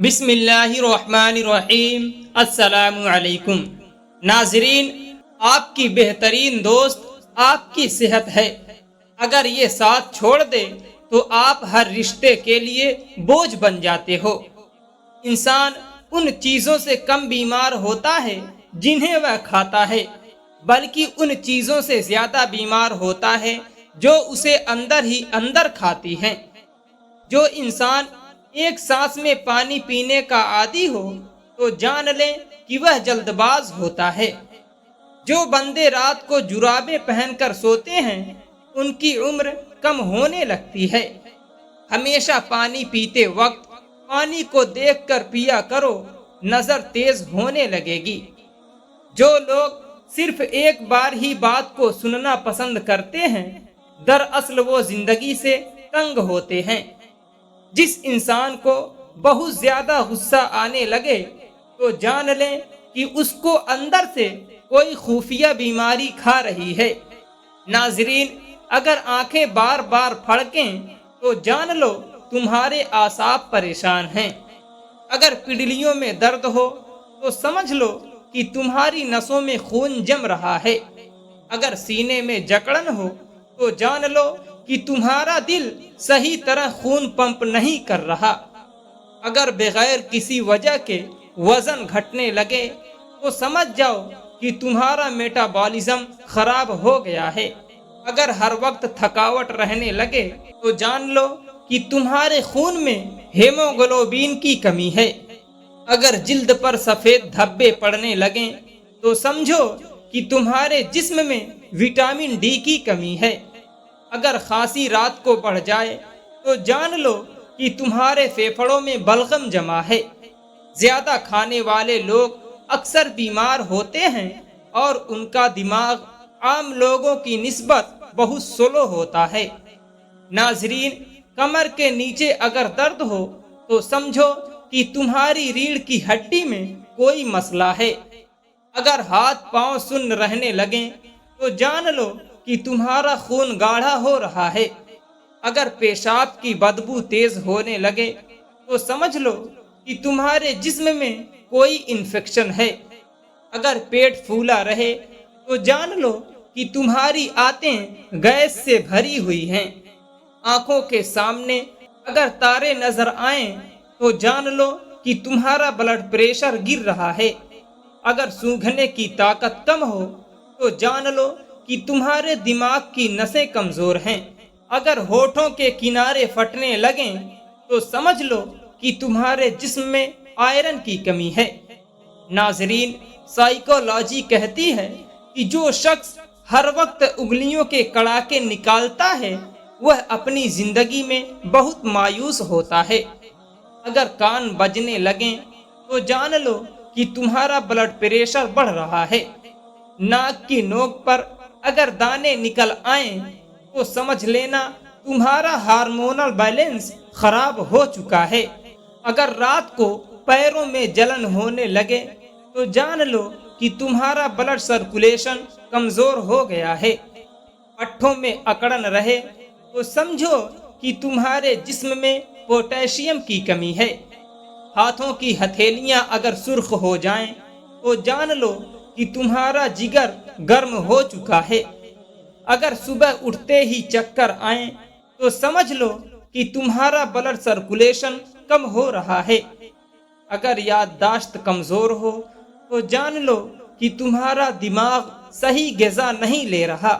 بسم اللہ الرحمن الرحیم۔ السلام علیکم ناظرین، آپ کی بہترین دوست آپ کی صحت ہے۔ اگر یہ ساتھ چھوڑ دے تو آپ ہر رشتے کے لیے بوجھ بن جاتے ہو۔ انسان ان چیزوں سے کم بیمار ہوتا ہے جنہیں وہ کھاتا ہے، بلکہ ان چیزوں سے زیادہ بیمار ہوتا ہے جو اسے اندر ہی اندر کھاتی ہیں۔ جو انسان ایک سانس میں پانی پینے کا عادی ہو تو جان لیں کہ وہ جلد باز ہوتا ہے۔ جو بندے رات کو جرابیں پہن کر سوتے ہیں ان کی عمر کم ہونے لگتی ہے۔ ہمیشہ پانی پیتے وقت پانی کو دیکھ کر پیا کرو، نظر تیز ہونے لگے گی۔ جو لوگ صرف ایک بار ہی بات کو سننا پسند کرتے ہیں دراصل وہ زندگی سے تنگ ہوتے ہیں۔ جس انسان کو بہت زیادہ غصہ آنے لگے تو جان لیں کہ اس کو اندر سے کوئی خفیہ بیماری کھا رہی ہے۔ ناظرین، اگر آنکھیں بار بار پھڑکیں تو جان لو تمہارے اعصاب پریشان ہیں۔ اگر پنڈلیوں میں درد ہو تو سمجھ لو کہ تمہاری نسوں میں خون جم رہا ہے۔ اگر سینے میں جکڑن ہو تو جان لو کہ تمہارا دل صحیح طرح خون پمپ نہیں کر رہا۔ اگر بغیر کسی وجہ کے وزن گھٹنے لگے تو سمجھ جاؤ کہ تمہارا میٹابالزم خراب ہو گیا ہے۔ اگر ہر وقت تھکاوٹ رہنے لگے تو جان لو کہ تمہارے خون میں ہیموگلوبین کی کمی ہے۔ اگر جلد پر سفید دھبے پڑنے لگیں تو سمجھو کہ تمہارے جسم میں وٹامن ڈی کی کمی ہے۔ اگر کھانسی رات کو بڑھ جائے تو جان لو کہ تمہارے پھیپھڑوں میں بلغم جمع ہے۔ زیادہ کھانے والے لوگ اکثر بیمار ہوتے ہیں اور ان کا دماغ عام لوگوں کی نسبت بہت سلو ہوتا ہے۔ ناظرین، کمر کے نیچے اگر درد ہو تو سمجھو کہ تمہاری ریڑھ کی ہڈی میں کوئی مسئلہ ہے۔ اگر ہاتھ پاؤں سن رہنے لگیں تو جان لو کہ تمہارا خون گاڑھا ہو رہا ہے۔ اگر پیشاب کی بدبو تیز ہونے لگے تو سمجھ لو کہ تمہارے جسم میں کوئی انفیکشن ہے۔ اگر پیٹ پھولا رہے تو جان لو کہ تمہاری آنتیں گیس سے بھری ہوئی ہیں۔ آنکھوں کے سامنے اگر تارے نظر آئیں تو جان لو کہ تمہارا بلڈ پریشر گر رہا ہے۔ اگر سونگھنے کی طاقت کم ہو تو جان لو کہ تمہارے دماغ کی نسیں کمزور ہیں۔ اگر ہونٹوں کے کنارے پھٹنے لگیں تو سمجھ لو کہ تمہارے جسم میں آئرن کی کمی ہے۔ ناظرین، سائیکولوجی کہتی ہے کہ جو شخص ہر وقت انگلیوں کے کڑاکے نکالتا ہے وہ اپنی زندگی میں بہت مایوس ہوتا ہے۔ اگر کان بجنے لگیں تو جان لو کہ تمہارا بلڈ پریشر بڑھ رہا ہے۔ ناک کی نوک پر اگر دانے نکل آئیں تو سمجھ لینا تمہارا ہارمونل بیلنس خراب ہو چکا ہے۔ اگر رات کو پیروں میں جلن ہونے لگے تو جان لو کہ تمہارا بلڈ سرکولیشن کمزور ہو گیا ہے۔ پٹھوں میں اکڑن رہے تو سمجھو کہ تمہارے جسم میں پوٹیشیم کی کمی ہے۔ ہاتھوں کی ہتھیلیاں اگر سرخ ہو جائیں تو جان لو کہ تمہارا جگر گرم ہو چکا ہے۔ اگر صبح اٹھتے ہی چکر آئیں تو سمجھ لو کہ تمہارا بلڈ سرکولیشن کم ہو رہا ہے۔ اگر یادداشت کمزور ہو تو جان لو کہ تمہارا دماغ صحیح غذا نہیں لے رہا۔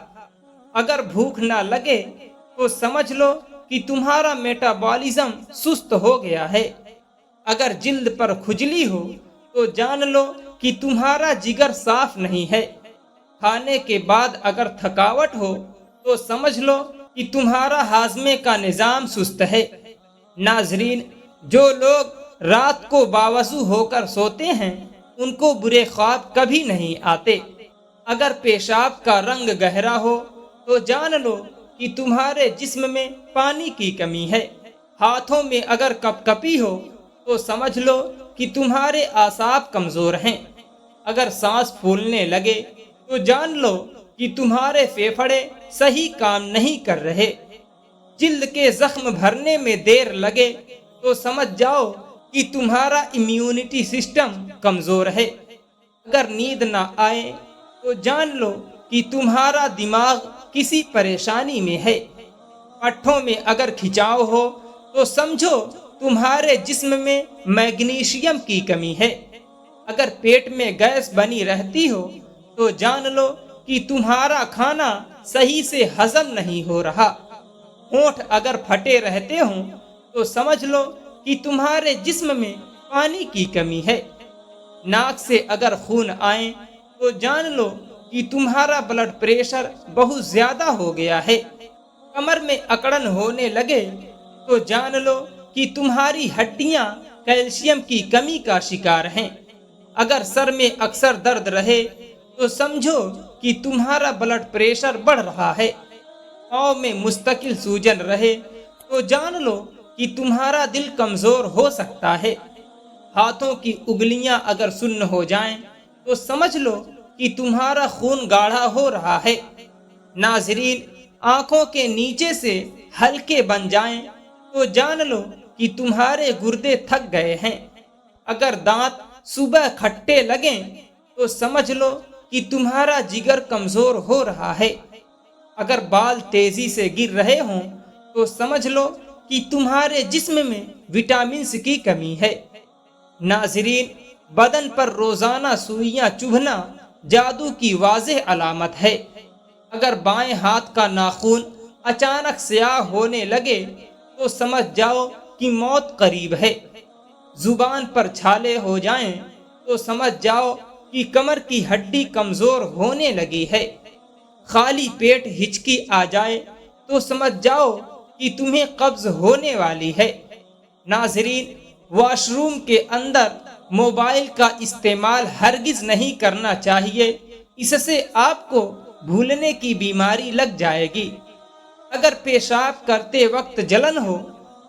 اگر بھوک نہ لگے تو سمجھ لو کہ تمہارا میٹابالزم سست ہو گیا ہے۔ اگر جلد پر کھجلی ہو تو جان لو کہ تمہارا جگر صاف نہیں ہے۔ کھانے کے بعد اگر تھکاوٹ ہو تو سمجھ لو کہ تمہارا ہاضمے کا نظام سست ہے۔ ناظرین، جو لوگ رات کو باوضو ہو کر سوتے ہیں ان کو برے خواب کبھی نہیں آتے۔ اگر پیشاب کا رنگ گہرا ہو تو جان لو کہ تمہارے جسم میں پانی کی کمی ہے۔ ہاتھوں میں اگر کپ کپی ہو تو سمجھ لو کہ تمہارے اعصاب کمزور ہیں۔ اگر سانس پھولنے لگے تو جان لو کہ تمہارے پھیپھڑے صحیح کام نہیں کر رہے۔ جلد کے زخم بھرنے میں دیر لگے تو سمجھ جاؤ کہ تمہارا امیونٹی سسٹم کمزور ہے۔ اگر نیند نہ آئے تو جان لو کہ تمہارا دماغ کسی پریشانی میں ہے۔ پٹھوں میں اگر کھچاؤ ہو تو سمجھو تمہارے جسم میں میگنیشیم کی کمی ہے۔ اگر پیٹ میں گیس بنی رہتی ہو تو جان لو کہ تمہارا کھانا صحیح سے ہضم نہیں ہو رہا۔ ہونٹ اگر پھٹے رہتے ہوں تو سمجھ لو کہ تمہارے جسم میں پانی کی کمی ہے۔ ناک سے اگر خون آئے تو جان لو کہ تمہارا بلڈ پریشر بہت زیادہ ہو گیا ہے۔ کمر میں اکڑن ہونے لگے تو جان لو کہ تمہاری ہڈیاں کیلشیم کی کمی کا شکار ہیں۔ اگر سر میں اکثر درد رہے تو سمجھو کہ تمہارا بلڈ پریشر بڑھ رہا ہے۔ پاؤں میں مستقل سوجن رہے تو جان لو کہ تمہارا دل کمزور ہو سکتا ہے۔ ہاتھوں کی انگلیاں اگر سن ہو جائیں تو سمجھ لو کہ تمہارا خون گاڑھا ہو رہا ہے۔ ناظرین، آنکھوں کے نیچے سے ہلکے بن جائیں تو جان لو کہ تمہارے گردے تھک گئے ہیں۔ اگر دانت صبح کھٹے لگیں تو سمجھ لو کہ تمہارا جگر کمزور ہو رہا ہے۔ اگر بال تیزی سے گر رہے ہوں تو سمجھ لو کہ تمہارے جسم میں وٹامنز کی کمی ہے۔ ناظرین، بدن پر روزانہ سوئیاں چبھنا جادو کی واضح علامت ہے۔ اگر بائیں ہاتھ کا ناخن اچانک سیاہ ہونے لگے تو سمجھ جاؤ کہ موت قریب ہے۔ زبان پر چھالے ہو جائیں تو سمجھ جاؤ کہ کمر کی ہڈی کمزور ہونے لگی ہے۔ خالی پیٹ ہچکی آ جائے تو سمجھ جاؤ کہ تمہیں قبض ہونے والی ہے۔ ناظرین، واش روم کے اندر موبائل کا استعمال ہرگز نہیں کرنا چاہیے، اس سے آپ کو بھولنے کی بیماری لگ جائے گی۔ اگر پیشاب کرتے وقت جلن ہو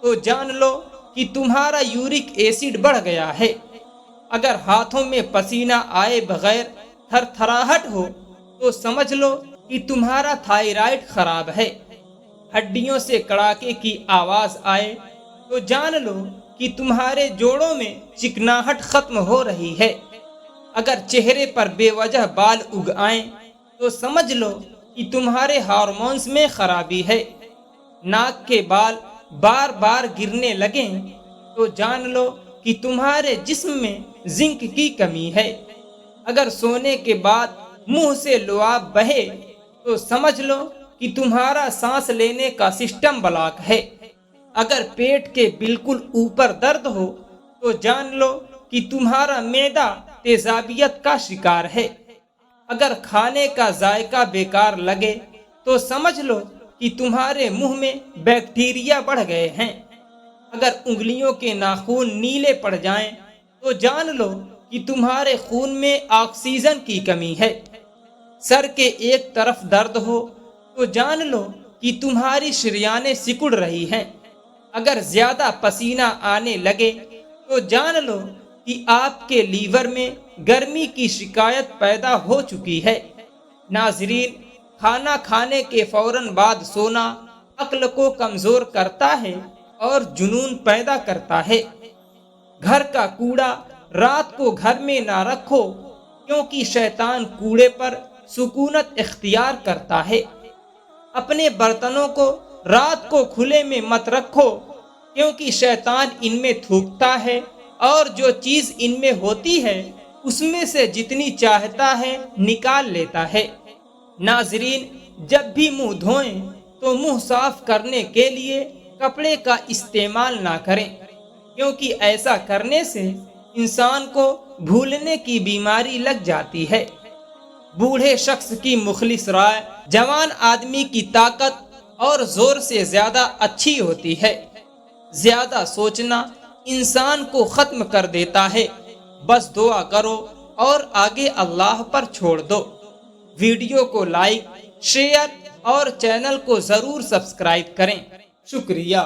تو جان لو کہ تمہارا یورک ایسڈ بڑھ گیا ہے۔ اگر ہاتھوں میں پسینہ آئے بغیر تھر تھراہٹ ہو تو سمجھ لو کہ تمہارا تھائرائیڈ خراب ہے۔ ہڈیوں سے کڑاکے کی آواز آئے تو جان لو کہ تمہارے جوڑوں میں چکناہٹ ختم ہو رہی ہے۔ اگر چہرے پر بے وجہ بال اگ آئیں تو سمجھ لو کہ تمہارے ہارمونز میں خرابی ہے۔ ناک کے بال بار بار گرنے لگیں تو جان لو کہ تمہارے جسم میں زنک کی کمی ہے۔ اگر سونے کے بعد منہ سے لعاب بہے تو سمجھ لو کہ تمہارا سانس لینے کا سسٹم بلاک ہے۔ اگر پیٹ کے بالکل اوپر درد ہو تو جان لو کہ تمہارا معدہ تیزابیت کا شکار ہے۔ اگر کھانے کا ذائقہ بیکار لگے تو سمجھ لو کہ تمہارے منہ میں بیکٹیریا بڑھ گئے ہیں۔ اگر انگلیوں کے ناخن نیلے پڑ جائیں تو جان لو کہ تمہارے خون میں آکسیجن کی کمی ہے۔ سر کے ایک طرف درد ہو تو جان لو کہ تمہاری شریانیں سکڑ رہی ہیں۔ اگر زیادہ پسینہ آنے لگے تو جان لو کہ آپ کے لیور میں گرمی کی شکایت پیدا ہو چکی ہے۔ ناظرین، کھانا کھانے کے فوراً بعد سونا عقل کو کمزور کرتا ہے اور جنون پیدا کرتا ہے۔ گھر کا کوڑا رات کو گھر میں نہ رکھو کیونکہ شیطان کوڑے پر سکونت اختیار کرتا ہے۔ اپنے برتنوں کو رات کو کھلے میں مت رکھو کیونکہ شیطان ان میں تھوکتا ہے اور جو چیز ان میں ہوتی ہے اس میں سے جتنی چاہتا ہے نکال لیتا ہے۔ ناظرین، جب بھی منہ دھوئیں تو منہ صاف کرنے کے لیے کپڑے کا استعمال نہ کریں کیونکہ ایسا کرنے سے انسان کو بھولنے کی بیماری لگ جاتی ہے۔ بوڑھے شخص کی مخلص رائے جوان آدمی کی طاقت اور زور سے زیادہ اچھی ہوتی ہے۔ زیادہ سوچنا انسان کو ختم کر دیتا ہے۔ بس دعا کرو اور آگے اللہ پر چھوڑ دو۔ ویڈیو کو لائک، شیئر اور چینل کو ضرور سبسکرائب کریں۔ شکریہ۔